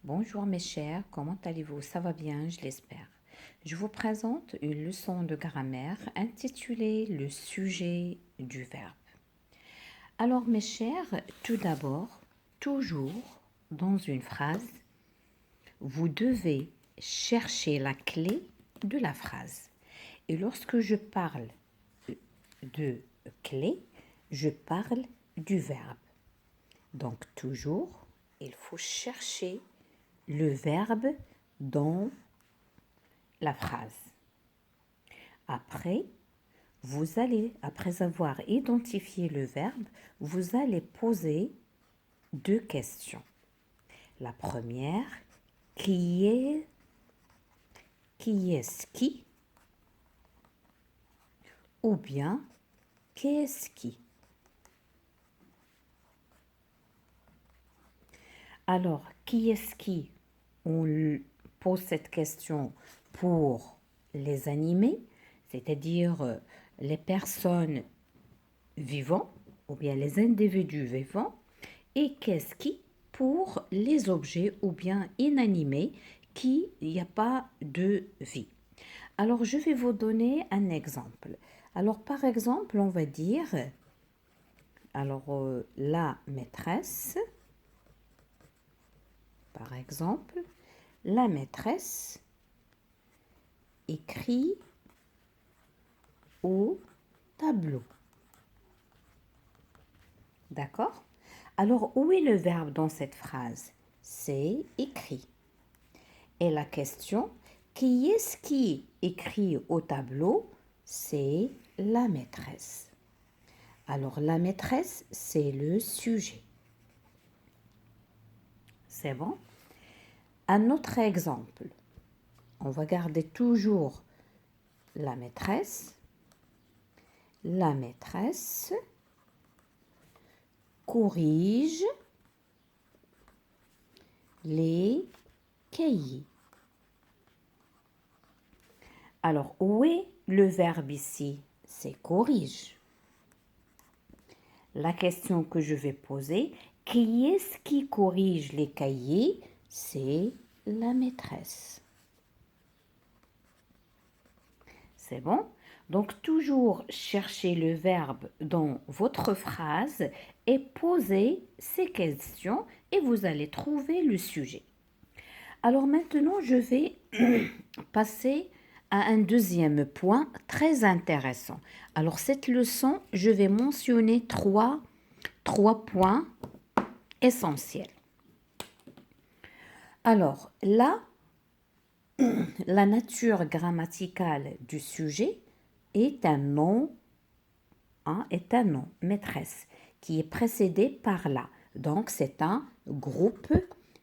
Bonjour mes chers, comment allez-vous? Ça va bien, je l'espère. Je vous présente une leçon de grammaire intitulée Le sujet du verbe. Alors mes chers, tout d'abord, toujours dans une phrase, vous devez chercher la clé de la phrase. Et lorsque je parle de clé, je parle du verbe. Donc toujours, il faut chercher le verbe dans la phrase. Après, après avoir identifié le verbe, vous allez poser deux questions. La première, qui est-ce qui? Ou bien, qu'est-ce qui? Alors, qui est-ce qui? On pose cette question pour les animés, c'est-à-dire les personnes vivantes ou bien les individus vivants, et qu'est-ce qui pour les objets ou bien inanimés qui n'y a pas de vie. Alors, je vais vous donner un exemple. Alors, par exemple, on va dire, la maîtresse, par exemple, la maîtresse écrit au tableau. D'accord? Alors, où est le verbe dans cette phrase? C'est écrit. Et la question, qui est-ce qui écrit au tableau? C'est la maîtresse. Alors, la maîtresse, c'est le sujet. C'est bon? Un autre exemple. On va garder toujours la maîtresse. La maîtresse corrige les cahiers. Alors, où est le verbe ici? C'est corrige. La question que je vais poser, qui est-ce qui corrige les cahiers? C'est la maîtresse. C'est bon? Donc, toujours chercher le verbe dans votre phrase et poser ces questions et vous allez trouver le sujet. Alors maintenant, je vais passer à un deuxième point très intéressant. Alors, cette leçon, je vais mentionner trois points essentiels. Alors, là, la nature grammaticale du sujet est un nom, maîtresse, qui est précédé par la. Donc, c'est un groupe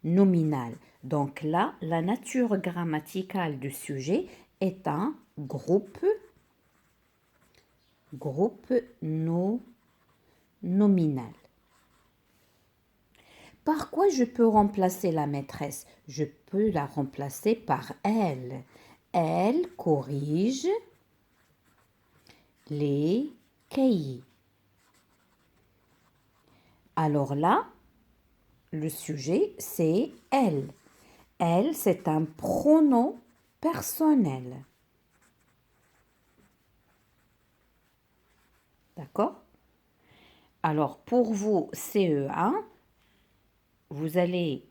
nominal. Donc là, la nature grammaticale du sujet est un groupe nominal. Par quoi je peux remplacer la maîtresse? Je peux la remplacer par elle. Elle corrige les cahiers. Alors là, le sujet, c'est elle. Elle, c'est un pronom personnel. D'accord? Alors, pour vous, CE1, vous allez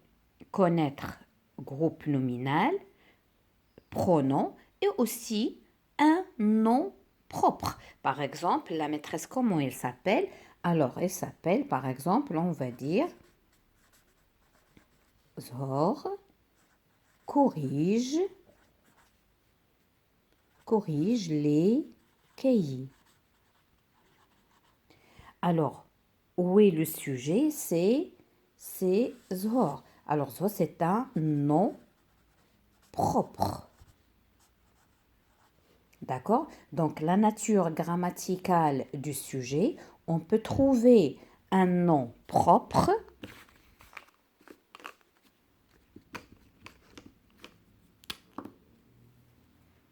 connaître groupe nominal, pronom et aussi un nom propre. Par exemple, la maîtresse, comment elle s'appelle? Alors, elle s'appelle, par exemple, on va dire Zor corrige les cahiers. Alors, où est le sujet? C'est Zor. Alors, Zor, c'est un nom propre. D'accord? Donc, la nature grammaticale du sujet, on peut trouver un nom propre.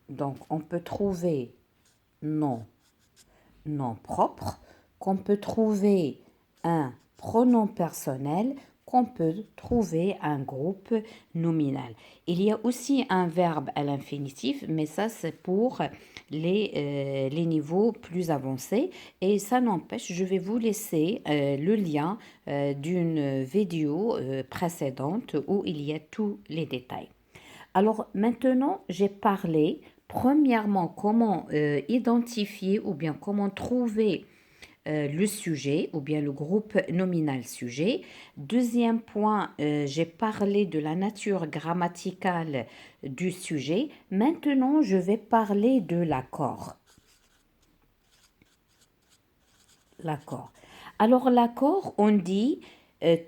Donc, on peut trouver nom propre, qu'on peut trouver un pronom personnel, qu'on peut trouver un groupe nominal. Il y a aussi un verbe à l'infinitif, mais ça c'est pour les niveaux plus avancés. Et ça n'empêche, je vais vous laisser le lien d'une vidéo précédente où il y a tous les détails. Alors maintenant, j'ai parlé premièrement comment identifier ou bien comment trouver le sujet ou bien le groupe nominal sujet. Deuxième point, j'ai parlé de la nature grammaticale du sujet. Maintenant, je vais parler de l'accord. L'accord. Alors l'accord, on dit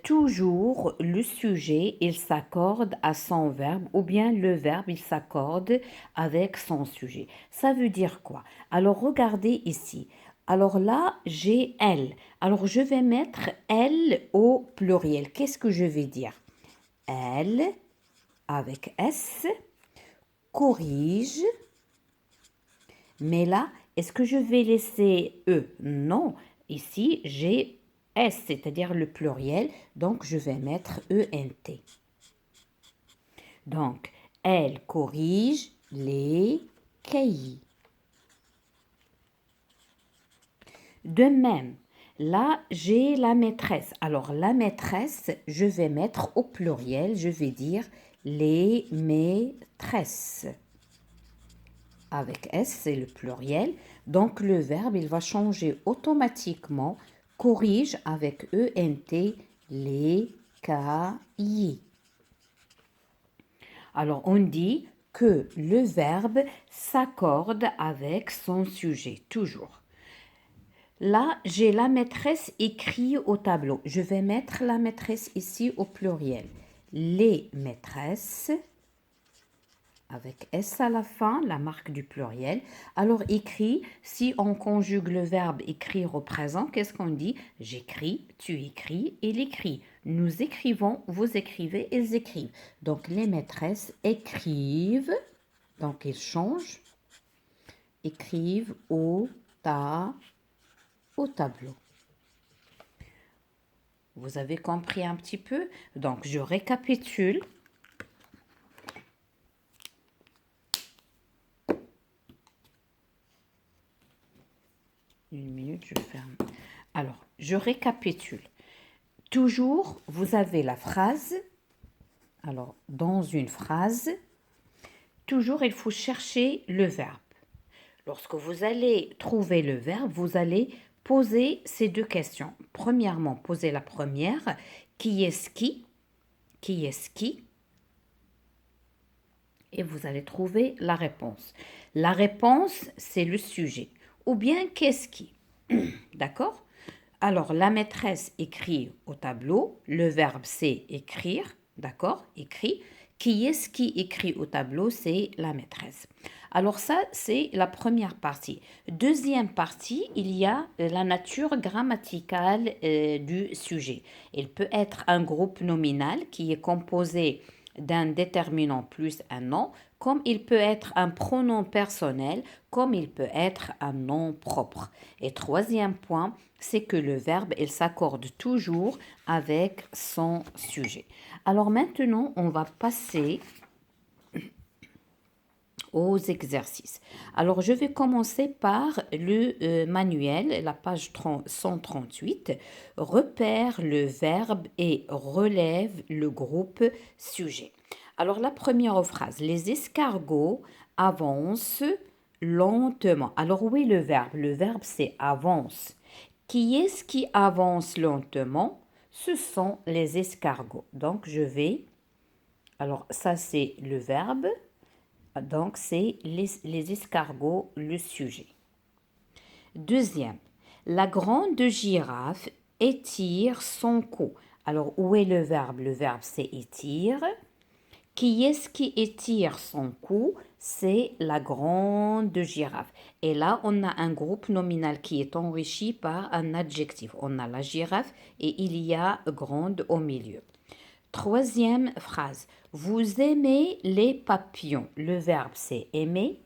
toujours le sujet, il s'accorde à son verbe ou bien le verbe, il s'accorde avec son sujet. Ça veut dire quoi? Alors regardez ici. Alors là, j'ai elle. Alors je vais mettre elle au pluriel. Qu'est-ce que je vais dire? Elle, avec S, corrige. Mais là, est-ce que je vais laisser E? Non. Ici, j'ai S, c'est-à-dire le pluriel, donc je vais mettre ENT. Donc, elle corrige les cahiers. De même, là, j'ai la maîtresse. Alors, la maîtresse, je vais mettre au pluriel, je vais dire les maîtresses. Avec S, c'est le pluriel. Donc, le verbe, il va changer automatiquement. Corrige avec ENT les cahiers. Alors, on dit que le verbe s'accorde avec son sujet, toujours. Là, j'ai la maîtresse écrit au tableau. Je vais mettre la maîtresse ici au pluriel. Les maîtresses, avec S à la fin, la marque du pluriel. Alors, écrit, si on conjugue le verbe écrire au présent, qu'est-ce qu'on dit? J'écris, tu écris, il écrit. Nous écrivons, vous écrivez, ils écrivent. Donc, les maîtresses écrivent, donc ils changent, écrivent au tableau. Vous avez compris un petit peu? Donc, je récapitule. Une minute, je ferme. Alors, je récapitule. Toujours, vous avez la phrase. Alors, dans une phrase, toujours, il faut chercher le verbe. Lorsque vous allez trouver le verbe, vous allez poser ces deux questions. Premièrement, posez la première. Qui est-ce qui? Qui est-ce qui? Et vous allez trouver la réponse. La réponse, c'est le sujet. Ou bien, qu'est-ce qui? D'accord? Alors, la maîtresse écrit au tableau. Le verbe, c'est écrire. D'accord? Écrit. Qui est-ce qui écrit au tableau? C'est la maîtresse. Alors ça, c'est la première partie. Deuxième partie, il y a la nature grammaticale du sujet. Il peut être un groupe nominal qui est composé d'un déterminant plus un nom, comme il peut être un pronom personnel, comme il peut être un nom propre. Et troisième point, c'est que le verbe, il s'accorde toujours avec son sujet. Alors maintenant, on va passer aux exercices. Alors, je vais commencer par le manuel, la page 138. Repère le verbe et relève le groupe sujet. Alors, la première phrase, les escargots avancent lentement. Alors, où est le verbe? Le verbe, c'est avance. Qui est-ce qui avance lentement? Ce sont les escargots. Donc, je vais... Alors, ça, c'est le verbe. Donc, c'est les escargots, le sujet. Deuxième, la grande girafe étire son cou. Alors, où est le verbe? Le verbe, c'est étire. Qui est-ce qui étire son cou? C'est la grande girafe. Et là, on a un groupe nominal qui est enrichi par un adjectif. On a la girafe et il y a grande au milieu. Troisième phrase. Vous aimez les papillons. Le verbe, c'est aimer.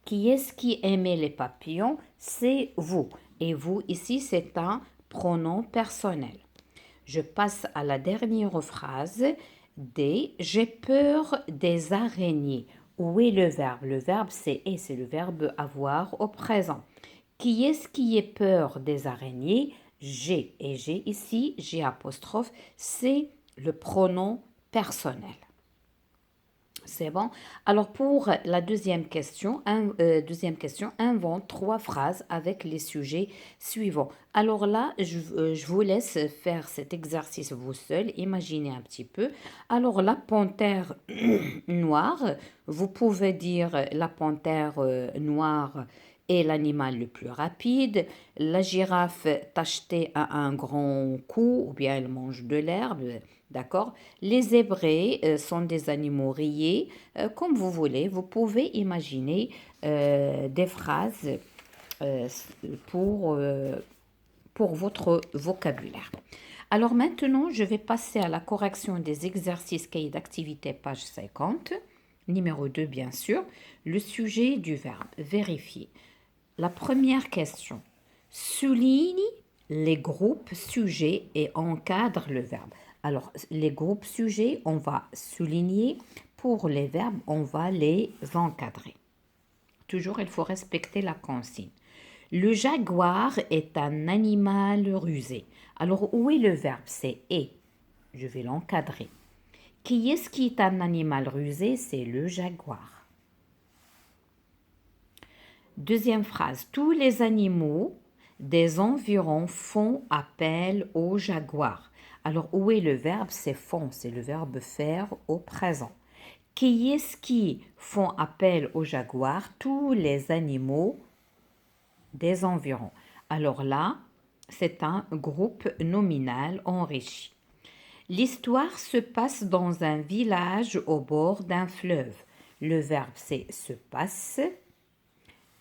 Qui est-ce qui aimait les papillons? C'est vous. Et vous, ici, c'est un pronom personnel. Je passe à la dernière phrase. D. J'ai peur des araignées. Où est le verbe? Le verbe c'est et, c'est le verbe avoir au présent. Qui est-ce qui est peur des araignées? J'ai. Et j'ai ici, j'ai apostrophe, c'est le pronom personnel. C'est bon. Alors pour la deuxième question, invente 3 phrases avec les sujets suivants. Alors là, je vous laisse faire cet exercice vous seul. Imaginez un petit peu. Alors la panthère noire, vous pouvez dire la panthère noire est l'animal le plus rapide. La girafe tachetée a un grand cou ou bien elle mange de l'herbe. D'accord? Les zébrés sont des animaux rayés. Comme vous voulez, vous pouvez imaginer des phrases euh, pour, euh, pour votre vocabulaire. Alors maintenant, je vais passer à la correction des exercices cahier d'activité, page 50. Numéro 2, bien sûr. Le sujet du verbe. Vérifier. La première question. Souligne les groupes sujets et encadre le verbe. Alors, les groupes sujets, on va souligner. Pour les verbes, on va les encadrer. Toujours, il faut respecter la consigne. Le jaguar est un animal rusé. Alors, où est le verbe? C'est est. Je vais l'encadrer. Qui est-ce qui est un animal rusé? C'est le jaguar. Deuxième phrase. Tous les animaux des environs font appel au jaguar. Alors, où est le verbe? C'est font. C'est le verbe faire au présent. Qui est-ce qui font appel au jaguar? Tous les animaux des environs. Alors là, c'est un groupe nominal enrichi. L'histoire se passe dans un village au bord d'un fleuve. Le verbe c'est se passe.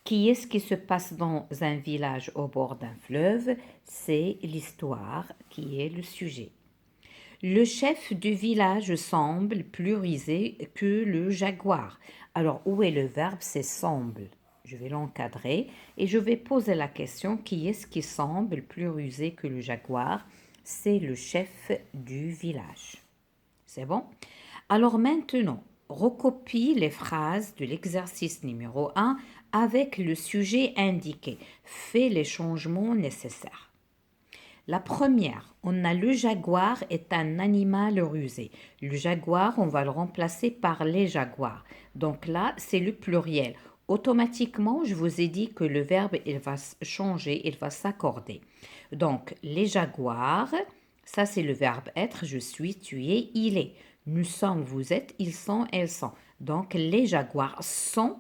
Qui est-ce qui se passe dans un village au bord d'un fleuve? C'est l'histoire qui est le sujet. Le chef du village semble plus rusé que le jaguar. Alors, où est le verbe? C'est semble. Je vais l'encadrer et je vais poser la question, qui est-ce qui semble plus rusé que le jaguar? C'est le chef du village. C'est bon? Alors maintenant, recopie les phrases de l'exercice numéro 1 avec le sujet indiqué. Fais les changements nécessaires. La première, on a le jaguar est un animal rusé. Le jaguar, on va le remplacer par les jaguars. Donc là, c'est le pluriel. Automatiquement, je vous ai dit que le verbe, il va changer, il va s'accorder. Donc, les jaguars, ça c'est le verbe être, je suis, tu es, il est. Nous sommes, vous êtes, ils sont, elles sont. Donc, les jaguars sont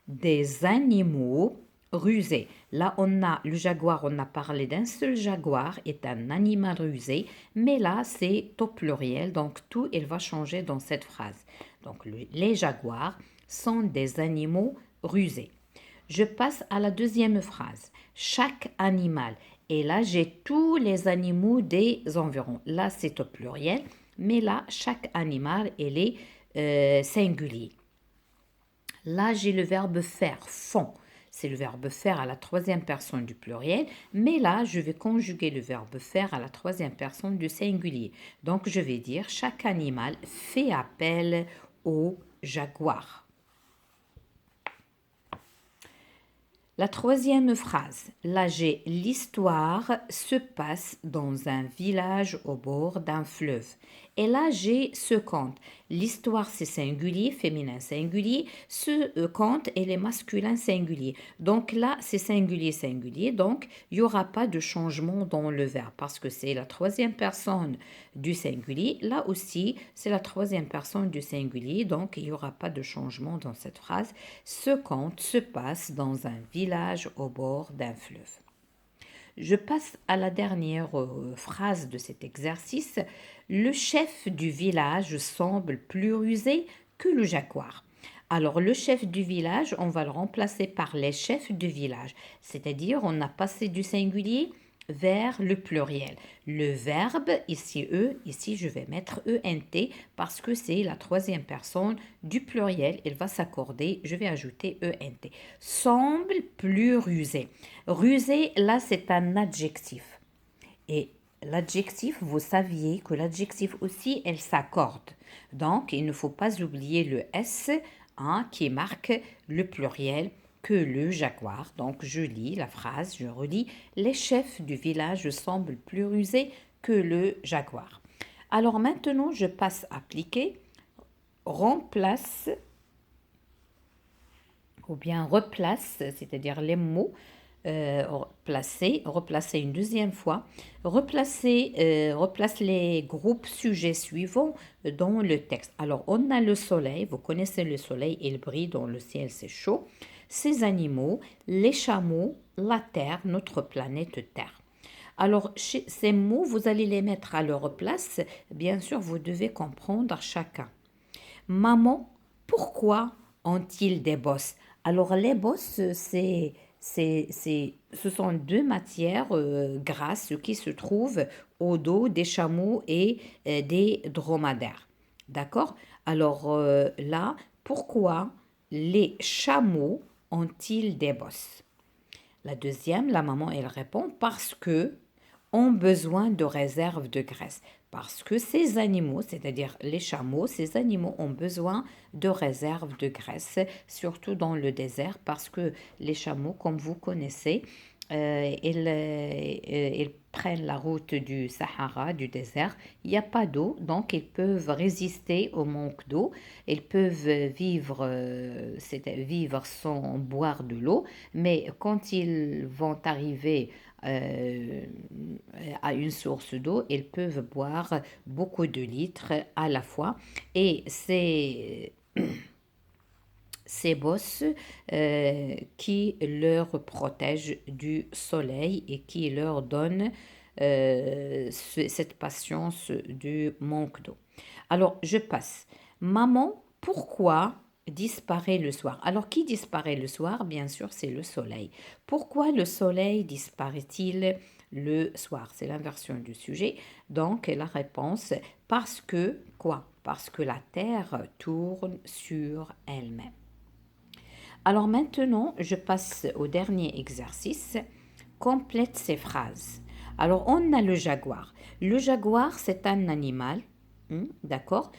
des animaux rusés. Là, on a le jaguar, on a parlé d'un seul jaguar, est un animal rusé, mais là, c'est au pluriel, donc tout, il va changer dans cette phrase. Donc, les jaguars sont des animaux rusés. Je passe à la deuxième phrase. Chaque animal. Et là, j'ai tous les animaux des environs. Là, c'est au pluriel, mais là, chaque animal, il est singulier. Là, j'ai le verbe faire, font. C'est le verbe faire à la troisième personne du pluriel, mais là, je vais conjuguer le verbe faire à la troisième personne du singulier. Donc, je vais dire chaque animal fait appel au jaguar. La troisième phrase, là j'ai l'histoire se passe dans un village au bord d'un fleuve. Et là j'ai ce conte. L'histoire c'est singulier, féminin singulier. Ce conte elle est masculin singulier. Donc là c'est singulier singulier. Donc il n'y aura pas de changement dans le verbe parce que c'est la troisième personne du singulier. Là aussi c'est la troisième personne du singulier. Donc il n'y aura pas de changement dans cette phrase. Ce conte se passe dans un village au bord d'un fleuve. Je passe à la dernière phrase de cet exercice. Le chef du village semble plus rusé que le jaguar. Alors le chef du village, on va le remplacer par les chefs du village. C'est-à-dire on a passé du singulier vers le pluriel. Le verbe, ici e, ici je vais mettre ENT parce que c'est la troisième personne du pluriel. Il va s'accorder, je vais ajouter ENT. Semble plus rusé. Rusé, là c'est un adjectif. Et l'adjectif, vous saviez que l'adjectif aussi, elle s'accorde. Donc, il ne faut pas oublier le S hein, qui marque le pluriel que le jaguar. Donc, je lis la phrase, je relis. Les chefs du village semblent plus rusés que le jaguar. Alors maintenant, je passe à appliquer, remplace ou bien replace, c'est-à-dire les mots replacer une deuxième fois, replace les groupes sujets suivants dans le texte. Alors, on a le soleil, vous connaissez le soleil, il brille dans le ciel, c'est chaud. Ces animaux, les chameaux, la Terre, notre planète Terre. Alors, ces mots, vous allez les mettre à leur place. Bien sûr, vous devez comprendre chacun. Maman, pourquoi ont-ils des bosses? Alors, les bosses, ce sont deux matières grasses qui se trouvent au dos des chameaux et des dromadaires. D'accord? Alors là, pourquoi les chameaux ont-ils des bosses? La deuxième, la maman, elle répond parce que ont besoin de réserves de graisse. Parce que ces animaux, c'est-à-dire les chameaux, ces animaux ont besoin de réserves de graisse, surtout dans le désert, parce que les chameaux, comme vous connaissez, ils prennent la route du Sahara, du désert. Il n'y a pas d'eau, donc ils peuvent résister au manque d'eau. Ils peuvent vivre sans boire de l'eau, mais quand ils vont arriver euh, à une source d'eau, ils peuvent boire beaucoup de litres à la fois. Et ces bosses qui leur protègent du soleil et qui leur donnent cette patience du manque d'eau. Alors, je passe. Maman, pourquoi disparaît le soir? Alors, qui disparaît le soir? Bien sûr, c'est le soleil. Pourquoi le soleil disparaît-il le soir? C'est l'inversion du sujet. Donc, la réponse, parce que quoi? Parce que la Terre tourne sur elle-même. Alors maintenant, je passe au dernier exercice. Complète ces phrases. Alors, on a le jaguar. Le jaguar, c'est un animal, d'accord,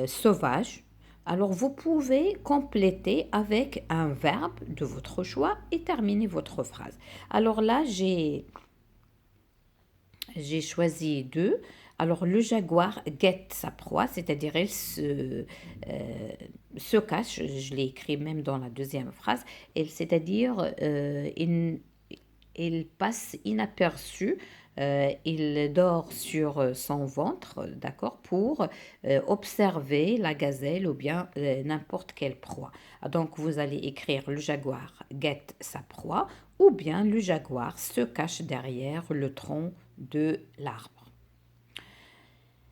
sauvage. Alors, vous pouvez compléter avec un verbe de votre choix et terminer votre phrase. Alors là, j'ai choisi deux. Alors, le jaguar guette sa proie, c'est-à-dire se cache, je l'ai écrit même dans la deuxième phrase, c'est-à-dire il passe inaperçu, il dort sur son ventre, d'accord, pour observer la gazelle ou bien n'importe quelle proie. Donc, vous allez écrire le jaguar guette sa proie ou bien le jaguar se cache derrière le tronc de l'arbre.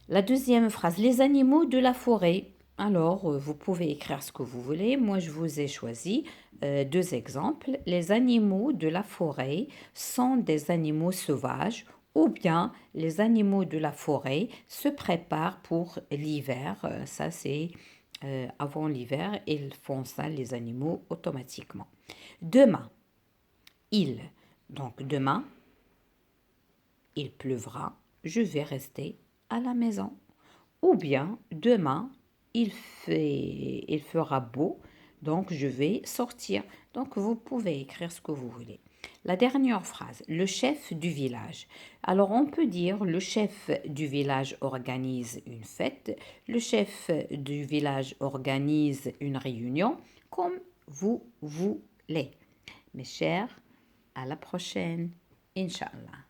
La deuxième phrase, les animaux de la forêt. Alors, vous pouvez écrire ce que vous voulez. Moi, je vous ai choisi deux exemples. Les animaux de la forêt sont des animaux sauvages ou bien les animaux de la forêt se préparent pour l'hiver. Ça, c'est avant l'hiver. Ils font ça, les animaux, automatiquement. Demain, il. Donc, demain, il pleuvra. Je vais rester à la maison. Ou bien demain, il fera beau, donc je vais sortir. Donc vous pouvez écrire ce que vous voulez. La dernière phrase, le chef du village. Alors on peut dire le chef du village organise une fête, le chef du village organise une réunion, comme vous voulez. Mes chers, à la prochaine, Inch'Allah.